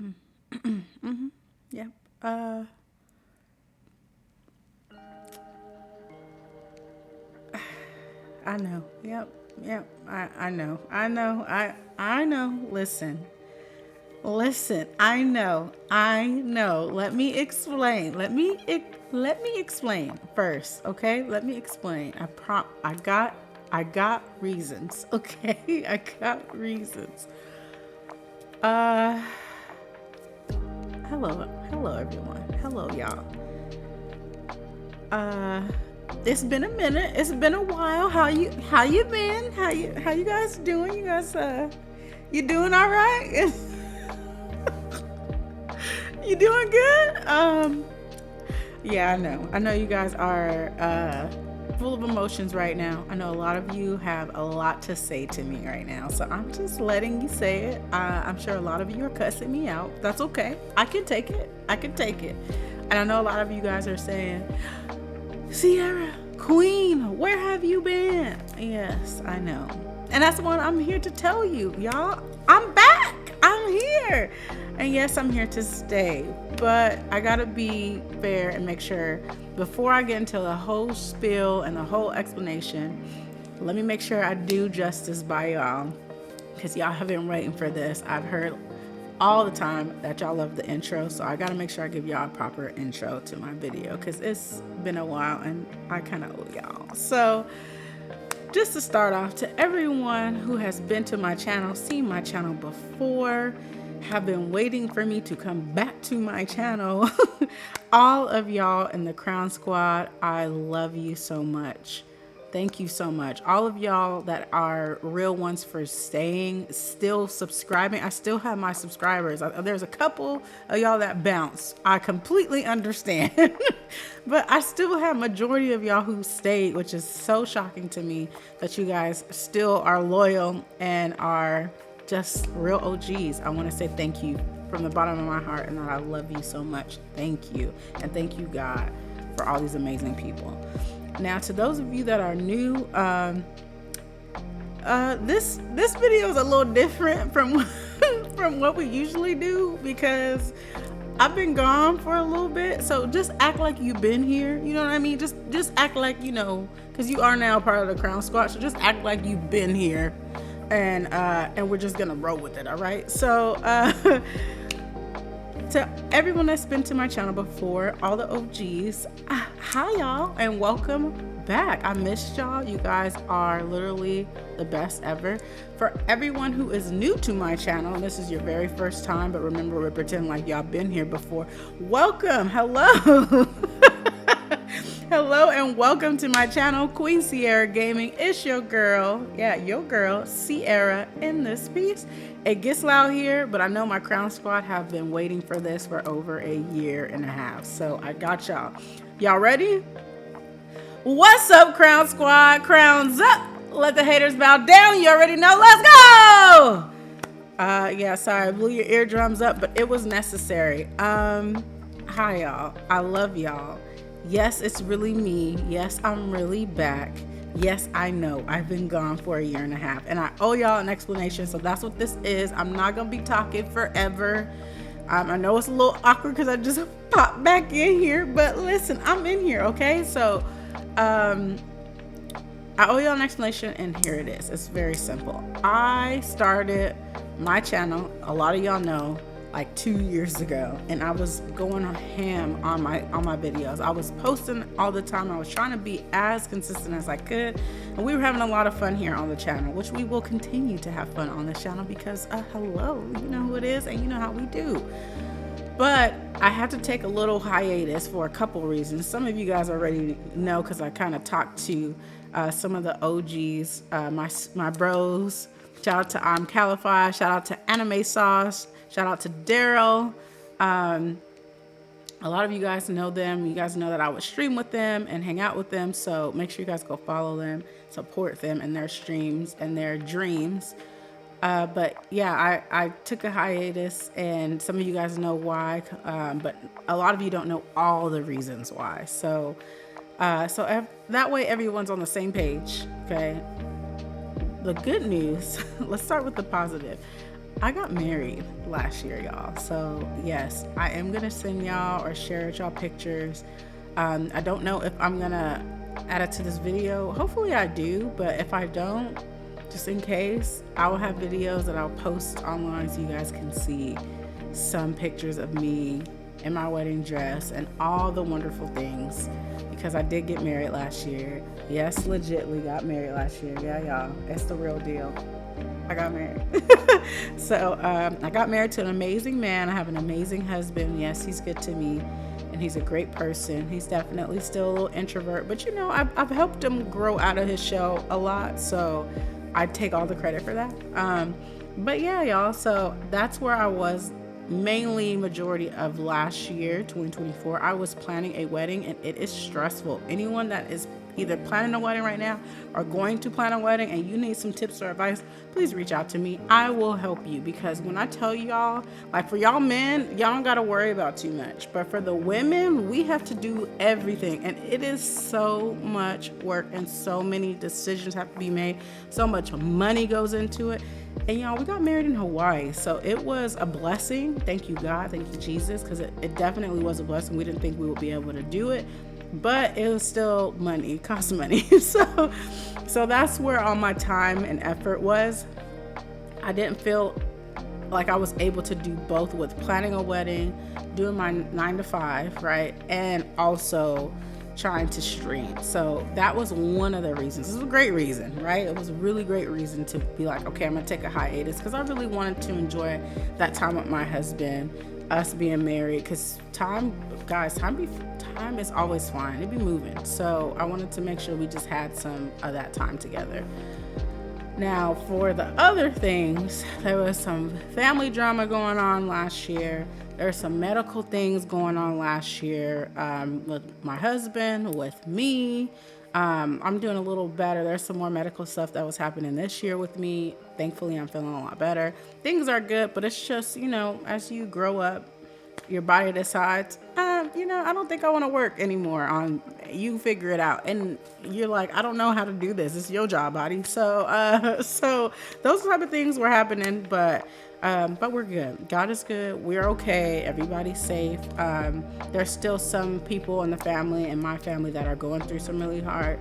Mm-hmm. Yep. I know. Yep. Yep. I know. I know. I know. Listen. Listen. I know. I know. Let me explain. Let me explain first, okay? Let me explain. I got reasons, okay? I got reasons. Uh hello everyone. Hello y'all. Uh it's been a minute. It's been a while. How you been? How you guys doing? You guys you doing all right? You doing good? Yeah, I know. I know you guys are full of emotions right now. I know a lot of you have a lot to say to me right now. So I'm just letting you say it. I'm sure a lot of you are cussing me out. That's okay. I can take it. I can take it. And I know a lot of you guys are saying, Ciara, Queen, where have you been? Yes, I know. And that's what I'm here to tell you, y'all. I'm back. I'm here. And yes, I'm here to stay. But I gotta be fair and make sure before I get into the whole spiel and the whole explanation, let me make sure I do justice by y'all. Because y'all have been waiting for this. I've heard all the time that y'all love the intro, so I gotta make sure I give y'all a proper intro to my video because it's been a while and I kind of owe y'all. So just to start off, to everyone who has been to my channel, seen my channel before, have been waiting for me to come back to my channel, all of y'all in the Crown Squad, I love you so much. Thank you so much. All of y'all that are real ones for staying, still subscribing. I still have my subscribers. There's a couple of y'all that bounce. I completely understand. But I still have majority of y'all who stayed, which is so shocking to me that you guys still are loyal and are just real OGs. I want to say thank you from the bottom of my heart and that I love you so much. Thank you. And thank you, God, for all these amazing people. Now, to those of you that are new, this video is a little different from from what we usually do because I've been gone for a little bit. So just act like you've been here. You know what I mean? Just act like you know, because you are now part of the Crown Squad. So just act like you've been here, and we're just gonna roll with it. All right. So to everyone that's been to my channel before, all the OGs, hi y'all and welcome back. I missed y'all. You guys are literally the best ever. For everyone who is new to my channel, and this is your very first time, but remember we're pretending like y'all been here before. Welcome. Hello. Hello and welcome to my channel, QueenCiaraGaming. It's your girl, your girl, Ciara in this piece. It gets loud here, but I know my Crown Squad have been waiting for this for over a year and a half. So I got y'all. Y'all ready? What's up, Crown Squad? Crowns up. Let the haters bow down. You already know. Let's go. Yeah, sorry, I blew your eardrums up, but it was necessary. Hi y'all. I love y'all. Yes, it's really me. Yes, I'm really back. Yes, I know. I've been gone for a year and a half and I owe y'all an explanation. So that's what this is. I'm not going to be talking forever. I know it's a little awkward because I just popped back in here, but listen, I'm in here. Okay. So, I owe y'all an explanation and here it is. It's very simple. I started my channel. A lot of y'all know, like 2 years ago, and I was going ham on my videos. I was posting all the time. I was trying to be as consistent as I could, and we were having a lot of fun here on the channel, which we will continue to have fun on this channel because hello, you know who it is and you know how we do. But I had to take a little hiatus for a couple reasons. Some of you guys already know because I kind of talked to some of the OGs, my bros. Shout out to Calify, shout out to Anime Sauce, shout out to Daryl. A lot of you guys know them. You guys know that I would stream with them and hang out with them. So make sure you guys go follow them, support them in their streams and their dreams. But yeah, I took a hiatus and some of you guys know why. But a lot of you don't know all the reasons why. So that way everyone's on the same page. Okay. The good news, let's start with the positive. I got married last year, y'all. So, yes, I am going to send y'all or share with y'all pictures. I don't know if I'm going to add it to this video. Hopefully, I do. But if I don't, just in case, I will have videos that I'll post online so you guys can see some pictures of me in my wedding dress and all the wonderful things, because I did get married last year. Yes, legitly got married last year. Yeah, y'all. It's the real deal. I got married. So I got married to an amazing man. I have an amazing husband. Yes, he's good to me, and he's a great person. He's definitely still a little introvert, but I've helped him grow out of his shell a lot. So I take all the credit for that. But yeah, y'all. So that's where I was mainly majority of last year, 2024. I was planning a wedding, and it is stressful. Anyone that is either planning a wedding right now or going to plan a wedding and you need some tips or advice, please reach out to me. I will help you, because when I tell y'all, like, for y'all men, y'all don't got to worry about too much, but for the women, we have to do everything, and it is so much work and so many decisions have to be made. So much money goes into it. And y'all, we got married in Hawaii, so it was a blessing. Thank you, God. Thank you, Jesus, because it definitely was a blessing. We didn't think we would be able to do it, but it was still money. It cost money. So that's where all my time and effort was. I didn't feel like I was able to do both, with planning a wedding, doing my 9 to 5, right, and also trying to stream. So that was one of the reasons. This was a great reason, right? It was a really great reason to be like, okay, I'm gonna take a hiatus, because I really wanted to enjoy that time with my husband, us being married, because time is always flying. It be moving. So I wanted to make sure we just had some of that time together. Now, for the other things, there was some family drama going on last year. There's some medical things going on last year, with my husband, with me. I'm doing a little better. There's some more medical stuff that was happening this year with me. Thankfully, I'm feeling a lot better. Things are good, but it's just, as you grow up, your body decides, I don't think I want to work anymore. You figure it out, and you're like, I don't know how to do this. It's your job, body. So those type of things were happening, but we're good. God is good. We're okay. Everybody's safe. There's still some people in the family, in my family, that are going through some really hard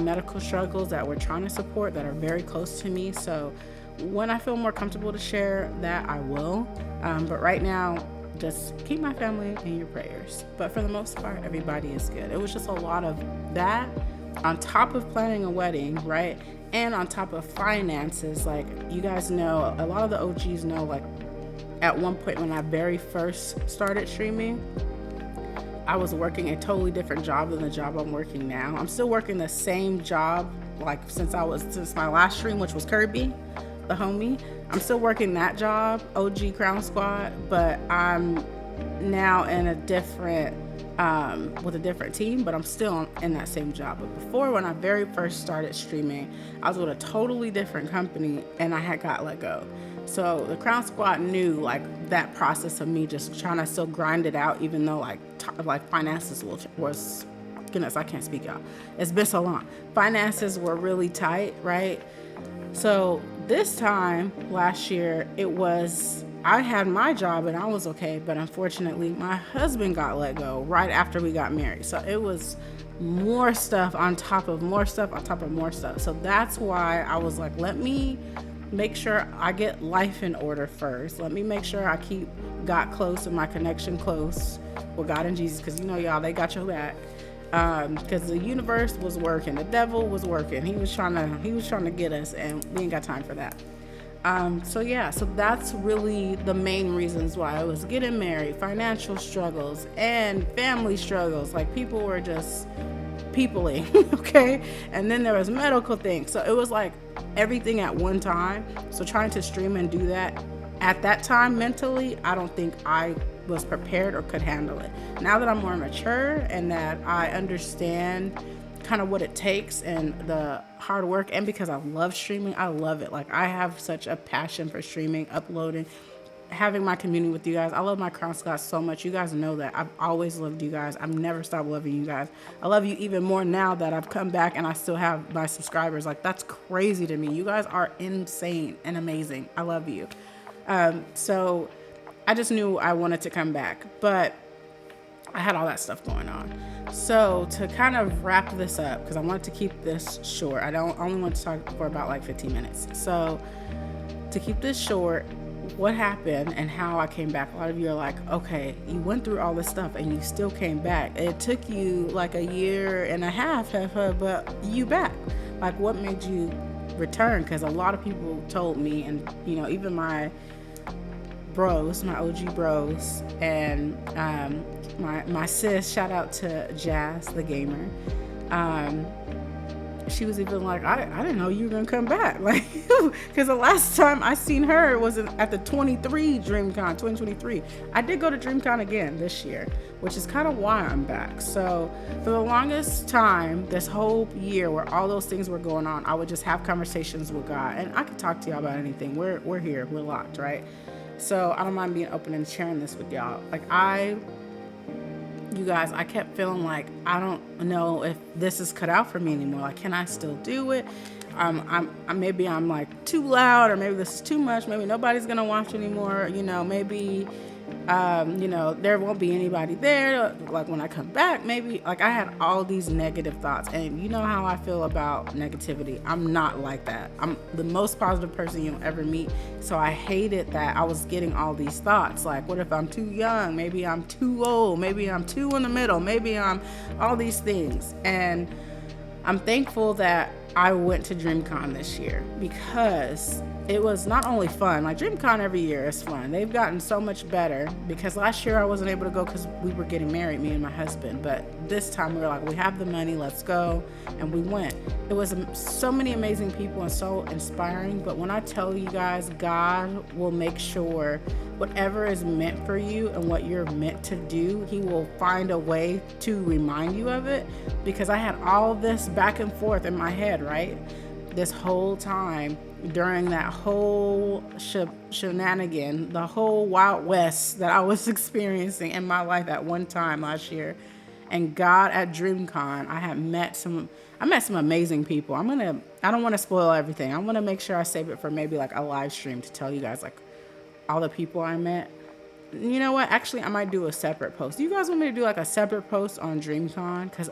medical struggles that we're trying to support, that are very close to me. So when I feel more comfortable to share that, I will. But right now, just keep my family in your prayers. But for the most part, everybody is good. It was just a lot of that on top of planning a wedding, right? And on top of finances. Like, you guys know, a lot of the OGs know, like, at one point when I very first started streaming, I was working a totally different job than the job I'm working now. I'm still working the same job, like, since my last stream, which was Kirby, the homie. I'm still working that job, OG Crown Squad, but I'm now in a different, with a different team, but I'm still in that same job. But before, when I very first started streaming, I was with a totally different company, and I had got let go. So the Crown Squad knew, like, that process of me just trying to still grind it out, even though like finances was, goodness, I can't speak, y'all. It's been so long. Finances were really tight, right? So this time last year, I had my job and I was okay, but unfortunately my husband got let go right after we got married. So it was more stuff on top of more stuff on top of more stuff. So that's why I was like, let me make sure I get life in order first. Let me make sure I keep God close and my connection close with God and Jesus, because y'all, they got your back. Because the universe was working, the devil was working. He was trying to get us, and we ain't got time for that. So that's really the main reasons why I was getting married: financial struggles and family struggles. Like, people were just peopling, okay? And then there was medical things. So it was like everything at one time. So trying to stream and do that at that time mentally, I don't think I was prepared or could handle it. Now that I'm more mature and that I understand kind of what it takes and the hard work, and because I love streaming, I love it. Like, I have such a passion for streaming, uploading, having my community with you guys. I love my Crown Squad so much. You guys know that. I've always loved you guys. I've never stopped loving you guys. I love you even more now that I've come back and I still have my subscribers. Like, that's crazy to me. You guys are insane and amazing. I love you. So I just knew I wanted to come back, but I had all that stuff going on. So to kind of wrap this up, because I wanted to keep this short, I don't only want to talk for about like 15 minutes. So to keep this short, what happened and how I came back. A lot of you are like, okay, you went through all this stuff and you still came back. It took you like a year and a half, but you back. Like, what made you return? Because a lot of people told me, and even my bros, my OG bros, and my sis, shout out to Jazz the gamer. She was even like, I didn't know you were gonna come back, like, because the last time I seen her was at the 23 DreamCon 2023. I did go to DreamCon again this year, which is kind of why I'm back. So for the longest time, this whole year where all those things were going on, I would just have conversations with God, and I could talk to y'all about anything. We're here, we're locked, right? So I don't mind being open and sharing this with y'all. Like, you guys, I kept feeling like I don't know if this is cut out for me anymore. Like, can I still do it? Maybe I'm like too loud, or maybe this is too much. Maybe nobody's gonna watch anymore. Maybe there won't be anybody there. Like, when I come back, maybe, like, I had all these negative thoughts, and you know how I feel about negativity. I'm not like that. I'm the most positive person you'll ever meet. So I hated that I was getting all these thoughts. Like, what if I'm too young? Maybe I'm too old. Maybe I'm too in the middle. Maybe I'm all these things. And I'm thankful that I went to DreamCon this year, because it was not only fun. Like, DreamCon every year is fun. They've gotten so much better, because last year I wasn't able to go because we were getting married, me and my husband. But this time we were like, we have the money, let's go. And we went. It was so many amazing people and so inspiring. But when I tell you guys, God will make sure whatever is meant for you and what you're meant to do, he will find a way to remind you of it. Because I had all this back and forth in my head, right? This whole time, during that whole shenanigan, the whole Wild West that I was experiencing in my life at one time last year. And God, at DreamCon, I met some amazing people. I don't want to spoil everything. I want to make sure I save it for maybe like a live stream to tell you guys like all the people I met. You know what? Actually, I might do a separate post. Do you guys want me to do like a separate post on DreamCon? Because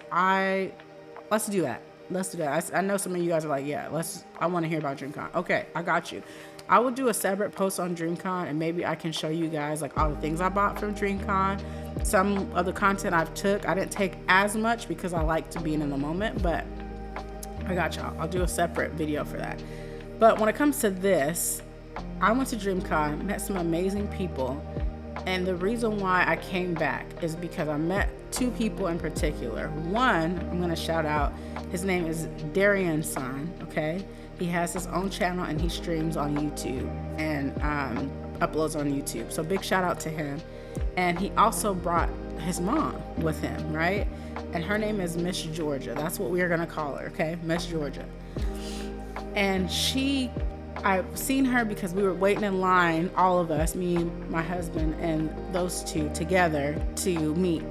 let's do that. Let's do that. I know some of you guys are like, yeah, I want to hear about DreamCon. Okay, I got you. I will do a separate post on DreamCon, and maybe I can show you guys like all the things I bought from DreamCon. Some of the content I didn't take as much because I like to be in the moment, but I got y'all. I'll do a separate video for that. But when it comes to this, I went to DreamCon, met some amazing people. And the reason why I came back is because I met two people in particular. One, I'm going to shout out, his name is Darian's son, okay? He has his own channel and he streams on YouTube and uploads on YouTube. So big shout out to him. And he also brought his mom with him, right? And her name is Miss Georgia. That's what we are going to call her, okay? Miss Georgia. And I've seen her because we were waiting in line, all of us, me, my husband, and those two together to meet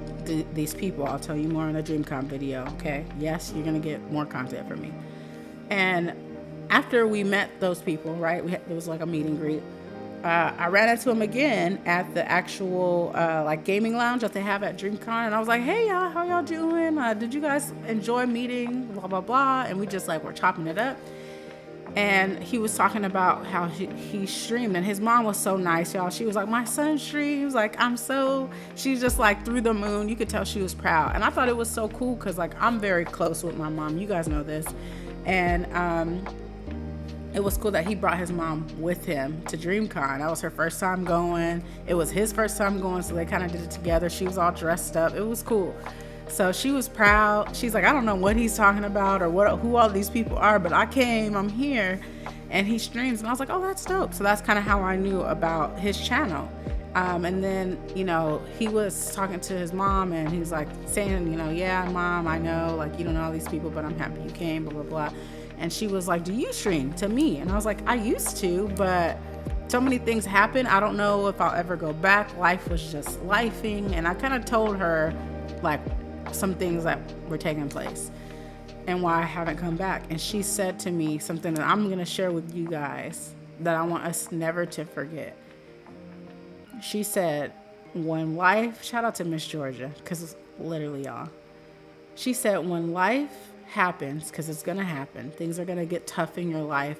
these people. I'll tell you more in the DreamCon video, okay? Yes, you're going to get more content from me. And after we met those people, right, it was like a meet and greet, I ran into them again at the actual like gaming lounge that they have at DreamCon, and I was like, hey y'all, how y'all doing? Did you guys enjoy meeting? Blah, blah, blah. And we just like were chopping it up. And he was talking about how he streamed, and his mom was so nice, y'all. She was like, my son streams, like, she's just like through the moon. You could tell she was proud. And I thought it was so cool because like I'm very close with my mom. You guys know this. And it was cool that he brought his mom with him to DreamCon. That was her first time going. It was his first time going, so they kind of did it together. She was all dressed up. It was cool. So she was proud. She's like, I don't know what he's talking about or who all these people are, but I'm here, and he streams. And I was like, oh, that's dope. So that's kind of how I knew about his channel. And then, he was talking to his mom, and he was like saying, yeah, mom, I know, like, you don't know all these people, but I'm happy you came, blah, blah, blah. And she was like, do you stream? To me. And I was like, I used to, but so many things happen. I don't know if I'll ever go back. Life was just lifing. And I kind of told her, like, some things that were taking place and why I haven't come back. And she said to me something that I'm going to share with you guys that I want us never to forget. She said, when life, shout out to Miss Georgia, because literally, y'all. She said, when life happens, because it's going to happen, things are going to get tough in your life,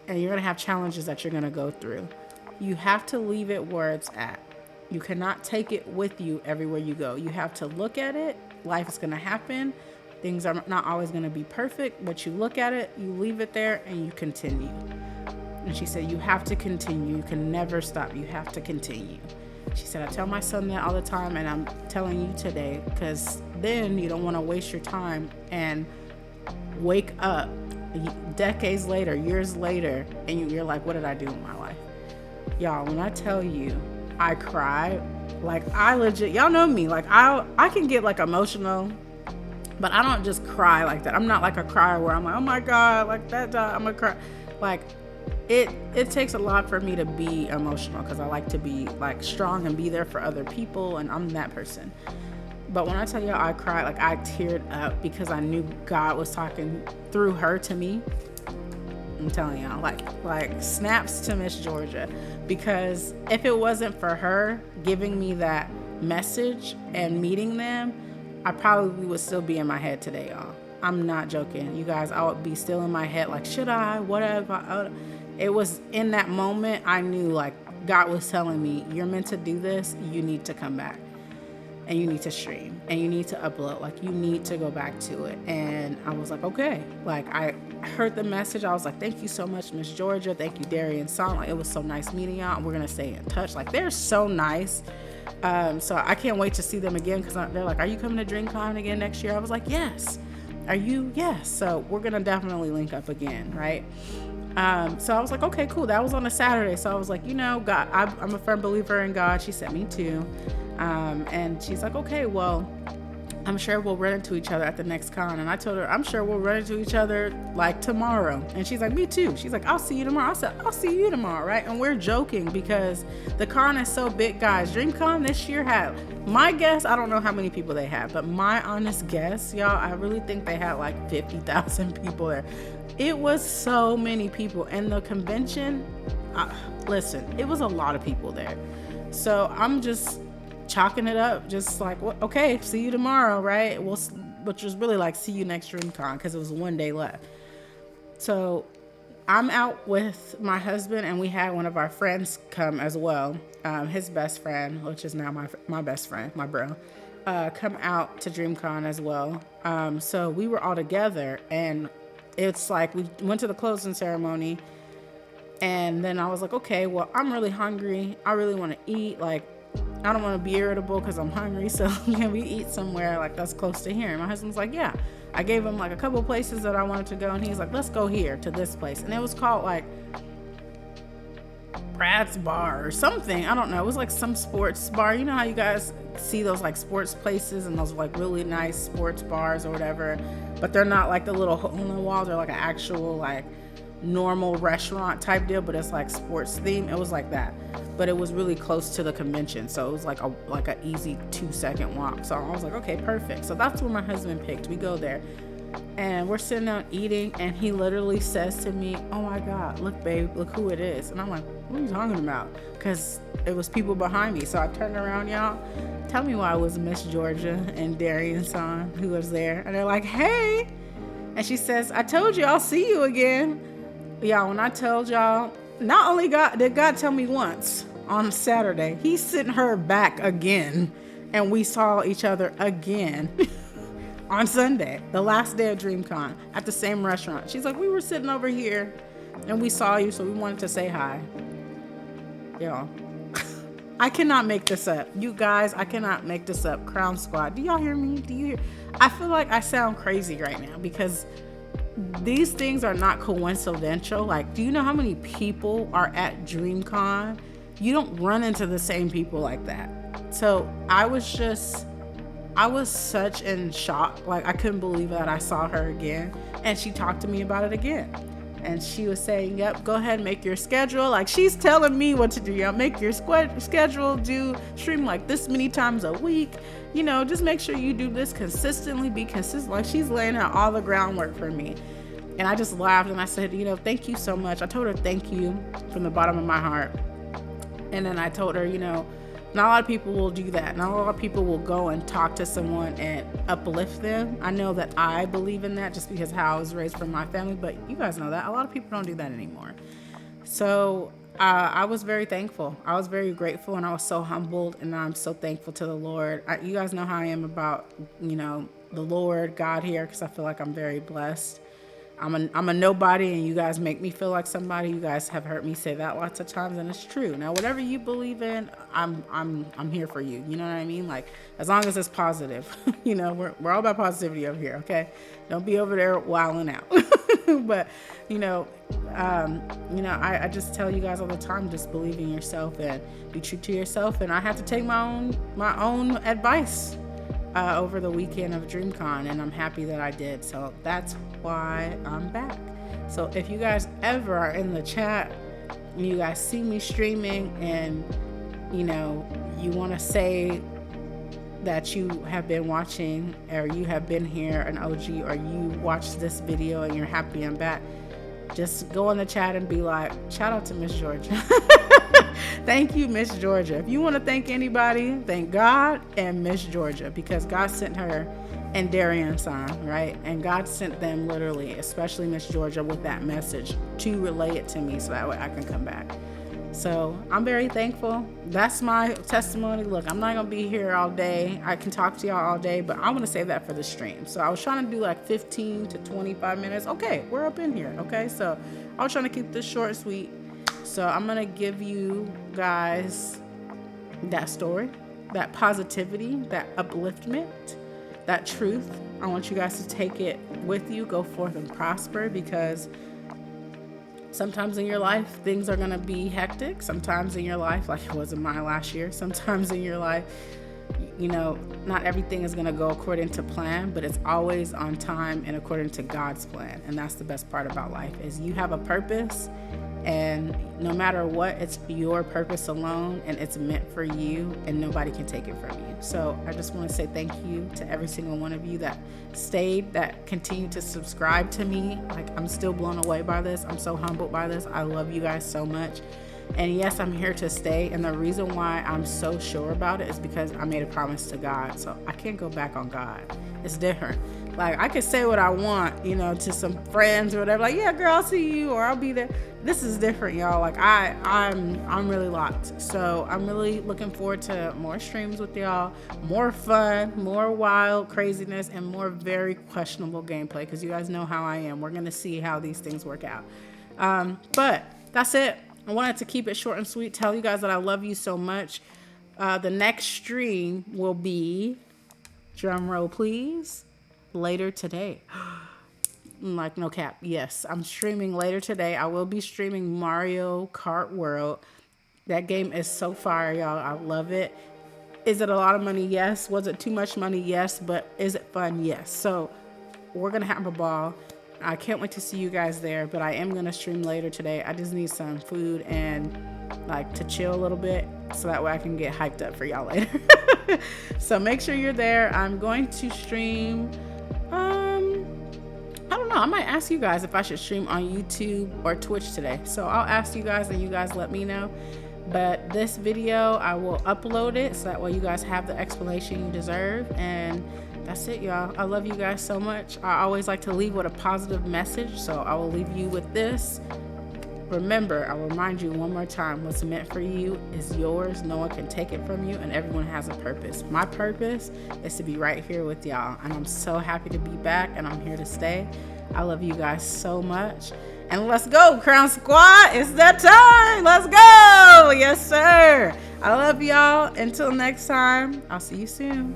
and you're going to have challenges that you're going to go through. You have to leave it where it's at. You cannot take it with you everywhere you go. You have to look at it. Life is going to happen. Things are not always going to be perfect, but you look at it, you leave it there, and you continue. And she said, you have to continue. You can never stop. You have to continue. She said, I tell my son that all the time, and I'm telling you today, because then you don't want to waste your time and wake up decades later, years later, and you're like, what did I do in my life? Y'all, when I tell you, I cried, like I legit, y'all know me, like I can get like emotional, but I don't just cry like that. I'm not like a crier where I'm like, oh my God, like that, I'm gonna cry. Like it takes a lot for me to be emotional, because I like to be like strong and be there for other people, and I'm that person. But when I tell you I cried, like I teared up because I knew God was talking through her to me. I'm telling y'all, like snaps to Miss Georgia, because if it wasn't for her giving me that message and meeting them, I probably would still be in my head today, y'all. I'm not joking. You guys, I would be still in my head, like, should I, whatever. It was in that moment I knew, like, God was telling me, you're meant to do this. You need to come back. And you need to stream, and you need to upload, like you need to go back to it. And I was like, okay. Like I heard the message. I was like, thank you so much, Miss Georgia. Thank you, Darian Song. Like, it was so nice meeting y'all. We're gonna stay in touch. Like they're so nice. So I can't wait to see them again, because they're like, are you coming to DreamCon again next year? I was like, yes. Are you? Yes. So we're gonna definitely link up again, right? So I was like, okay, cool. That was on a Saturday. So I was like, you know, God, I'm a firm believer in God. She said, me too. And she's like, okay, well, I'm sure we'll run into each other at the next con. And I told her, I'm sure we'll run into each other like tomorrow. And she's like, me too. She's like, I'll see you tomorrow. I said, I'll see you tomorrow, right? And we're joking because the con is so big, guys. DreamCon this year had, my guess, I don't know how many people they had, but my honest guess, y'all, I really think they had like 50,000 people there. It was so many people. And the convention, listen, it was a lot of people there. So I'm just chalking it up, just like, well, okay, see you tomorrow, right? Which was really like, see you next DreamCon, because it was one day left. So I'm out with my husband, and we had one of our friends come as well. His best friend, which is now my best friend, my bro, come out to DreamCon as well. So we were all together, and it's like we went to the closing ceremony, and then I was like, okay, well, I'm really hungry. I really want to eat. Like, I don't want to be irritable because I'm hungry. So can we eat somewhere like that's close to here? And my husband's like, yeah. I gave him like a couple places that I wanted to go, and he's like, let's go here to this place. And it was called like Brad's Bar or something. I don't know. It was like some sports bar. You know how you guys see those like sports places and those like really nice sports bars or whatever, but they're not like the little hole in the wall. They're like an actual like normal restaurant type deal, but it's like sports theme. It was like that, but it was really close to the convention, so it was like an easy 2-second walk. So I was like, okay, perfect. So that's where my husband picked. We go there, and we're sitting down eating, and he literally says to me, oh my God, look babe, look who it is. And I'm like, what are you talking about? Because it was people behind me. So I turned around, y'all. Tell me why it was Miss Georgia and Darian Son who was there. And they're like, hey. And she says, I told you I'll see you again. Y'all, when I told y'all, not only did God tell me once on Saturday, he sent her back again, and we saw each other again on Sunday, the last day of DreamCon, at the same restaurant. She's like, we were sitting over here and we saw you, so we wanted to say hi. Y'all, I cannot make this up. You guys, I cannot make this up. Crown Squad, do y'all hear me? Do you hear? I feel like I sound crazy right now because these things are not coincidental. Like, do you know how many people are at DreamCon? You don't run into the same people like that. So I was such in shock. Like, I couldn't believe that I saw her again. And she talked to me about it again. And she was saying, yep, go ahead and make your schedule. Like, she's telling me what to do. Y'all make your schedule, do stream like this many times a week. You know, just make sure you do this consistently, be consistent. Like, she's laying out all the groundwork for me. And I just laughed and I said, you know, thank you so much. I told her thank you from the bottom of my heart. And then I told her, not a lot of people will do that. Not a lot of people will go and talk to someone and uplift them. I know that I believe in that just because how I was raised from my family, but you guys know that a lot of people don't do that anymore. So I was very thankful. I was very grateful, and I was so humbled, and I'm so thankful to the Lord. You guys know how I am about, the Lord, God here, because I feel like I'm very blessed. I'm a nobody, and you guys make me feel like somebody. You guys have heard me say that lots of times, and it's true. Now, whatever you believe in, I'm here for you. You know what I mean? Like, as long as it's positive. We're all about positivity over here. Okay, don't be over there wilding out. But I just tell you guys all the time, just believe in yourself and be true to yourself. And I had to take my own advice over the weekend of DreamCon, and I'm happy that I did. So that's why I'm back. So if you guys ever are in the chat and you guys see me streaming and you want to say that you have been watching, or you have been here an OG, or you watched this video and you're happy I'm back, just go in the chat and be like, shout out to Miss Georgia. Thank you, Miss Georgia. If you want to thank anybody, thank God and Miss Georgia, because God sent her and Darian Son, right? And God sent them literally, especially Miss Georgia, with that message to relay it to me so that way I can come back. So I'm very thankful. That's my testimony. Look, I'm not going to be here all day. I can talk to y'all all day, but I want to save that for the stream. So I was trying to do like 15 to 25 minutes. Okay, we're up in here. Okay, so I was trying to keep this short and sweet. So I'm going to give you guys that story, that positivity, that upliftment, that truth. I want you guys to take it with you, go forth and prosper, because sometimes in your life, things are going to be hectic. Sometimes in your life, like it was in mine last year, sometimes in your life, not everything is going to go according to plan, but it's always on time and according to God's plan. And that's the best part about life, is you have a purpose, and no matter what, it's your purpose alone, and it's meant for you, and nobody can take it from you. So I just want to say thank you to every single one of you that stayed, that continued to subscribe to me. Like, I'm still blown away by this. I'm so humbled by this. I love you guys so much. And yes, I'm here to stay. And the reason why I'm so sure about it is because I made a promise to God. So I can't go back on God. It's different. Like, I could say what I want, to some friends or whatever. Like, yeah, girl, I'll see you, or I'll be there. This is different, y'all. Like, I'm really locked. So I'm really looking forward to more streams with y'all, more fun, more wild craziness, and more very questionable gameplay, because you guys know how I am. We're going to see how these things work out. But that's it. I wanted to keep it short and sweet, tell you guys that I love you so much. The next stream will be, drum roll please, later today. Like, no cap. Yes, I'm streaming later today. I will be streaming Mario Kart World. That game is so fire, y'all. I love it. Is it a lot of money? Yes. Was it too much money? Yes. But is it fun? Yes. So we're going to have a ball. I can't wait to see you guys there, but I am going to stream later today. I just need some food and like to chill a little bit so that way I can get hyped up for y'all later. So make sure you're there. I'm going to stream, I don't know. I might ask you guys if I should stream on YouTube or Twitch today. So I'll ask you guys and you guys let me know. But this video, I will upload it so that way you guys have the explanation you deserve. And that's it, y'all. I love you guys so much. I always like to leave with a positive message, so I will leave you with this. Remember, I'll remind you one more time, what's meant for you is yours. No one can take it from you, and everyone has a purpose. My purpose is to be right here with y'all, and I'm so happy to be back, and I'm here to stay. I love you guys so much. And let's go, Crown Squad. It's that time. Let's go. Yes, sir. I love y'all. Until next time, I'll see you soon.